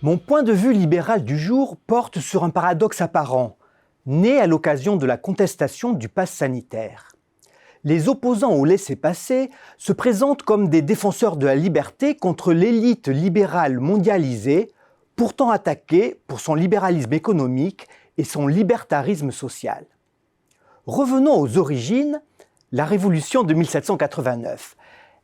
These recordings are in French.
Mon point de vue libéral du jour porte sur un paradoxe apparent, né à l'occasion de la contestation du pass sanitaire. Les opposants au laissez-passer se présentent comme des défenseurs de la liberté contre l'élite libérale mondialisée, pourtant attaquée pour son libéralisme économique et son libertarisme social. Revenons aux origines, la Révolution de 1789.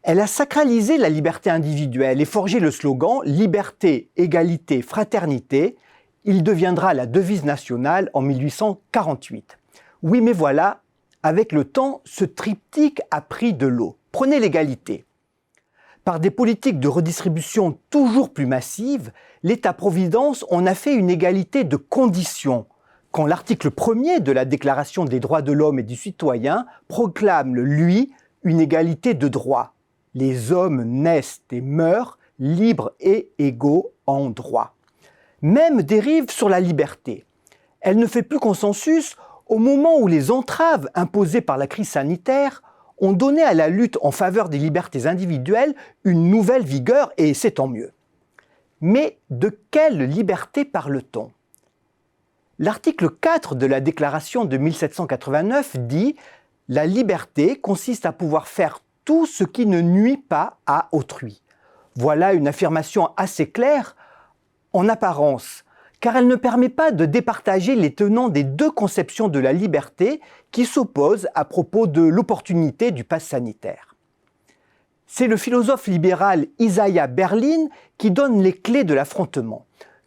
Elle a sacralisé la liberté individuelle et forgé le slogan « Liberté, égalité, fraternité ». Il deviendra la devise nationale en 1848. Oui, mais voilà, avec le temps, ce triptyque a pris de l'eau. Prenez l'égalité. Par des politiques de redistribution toujours plus massives, l'État-providence en a fait une égalité de conditions, quand l'article 1er de la Déclaration des droits de l'homme et du citoyen proclame, lui, une égalité de droits. Les hommes naissent et meurent libres et égaux en droit. Même dérive sur la liberté. Elle ne fait plus consensus au moment où les entraves imposées par la crise sanitaire ont donné à la lutte en faveur des libertés individuelles une nouvelle vigueur, et c'est tant mieux. Mais de quelle liberté parle-t-on ? L'article 4 de la Déclaration de 1789 dit « La liberté consiste à pouvoir faire tout ce qui ne nuit pas à autrui ». Voilà une affirmation assez claire en apparence, car elle ne permet pas de départager les tenants des deux conceptions de la liberté qui s'opposent à propos de l'opportunité du pass sanitaire. C'est le philosophe libéral Isaiah Berlin qui donne les clés de l'affrontement.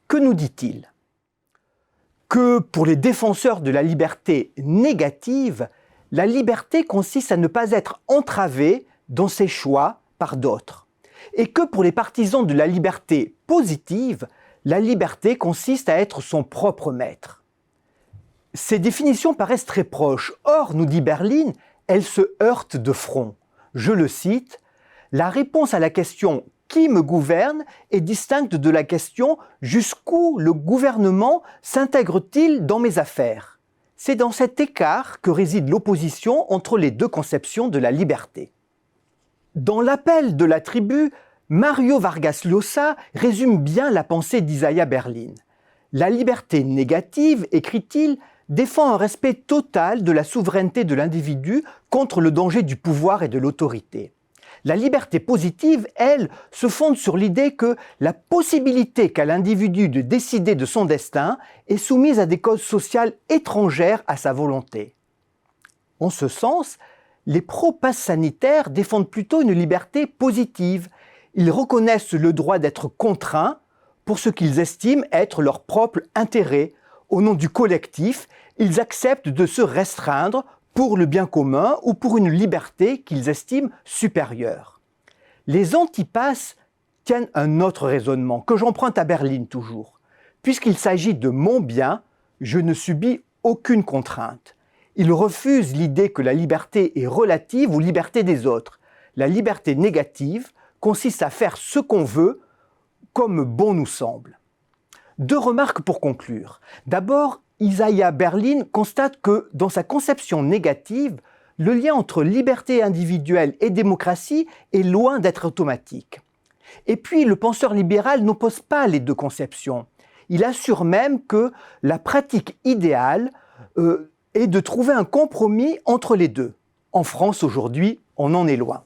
Que nous dit-il ? Que pour les défenseurs de la liberté négative, la liberté consiste à ne pas être entravée dans ses choix par d'autres. Et que pour les partisans de la liberté positive, la liberté consiste à être son propre maître. Ces définitions paraissent très proches. Or, nous dit Berlin, elles se heurtent de front. Je le cite, « La réponse à la question « Qui me gouverne ?» est distincte de la question « Jusqu'où le gouvernement s'intègre-t-il dans mes affaires ?» C'est dans cet écart que réside l'opposition entre les deux conceptions de la liberté. Dans l'appel de la tribu, Mario Vargas Llosa résume bien la pensée d'Isaiah Berlin. La liberté négative, écrit-il, défend un respect total de la souveraineté de l'individu contre le danger du pouvoir et de l'autorité. La liberté positive, elle, se fonde sur l'idée que la possibilité qu'a l'individu de décider de son destin est soumise à des causes sociales étrangères à sa volonté. En ce sens, les pro-pass sanitaires défendent plutôt une liberté positive. Ils reconnaissent le droit d'être contraints pour ce qu'ils estiment être leur propre intérêt. Au nom du collectif, ils acceptent de se restreindre pour le bien commun ou pour une liberté qu'ils estiment supérieure. Les antipasses tiennent un autre raisonnement, que j'emprunte à Berlin toujours. Puisqu'il s'agit de mon bien, je ne subis aucune contrainte. Ils refusent l'idée que la liberté est relative aux libertés des autres. La liberté négative consiste à faire ce qu'on veut, comme bon nous semble. Deux remarques pour conclure. D'abord, Isaiah Berlin constate que, dans sa conception négative, le lien entre liberté individuelle et démocratie est loin d'être automatique. Et puis, le penseur libéral n'oppose pas les deux conceptions. Il assure même que la pratique idéale est de trouver un compromis entre les deux. En France, aujourd'hui, on en est loin.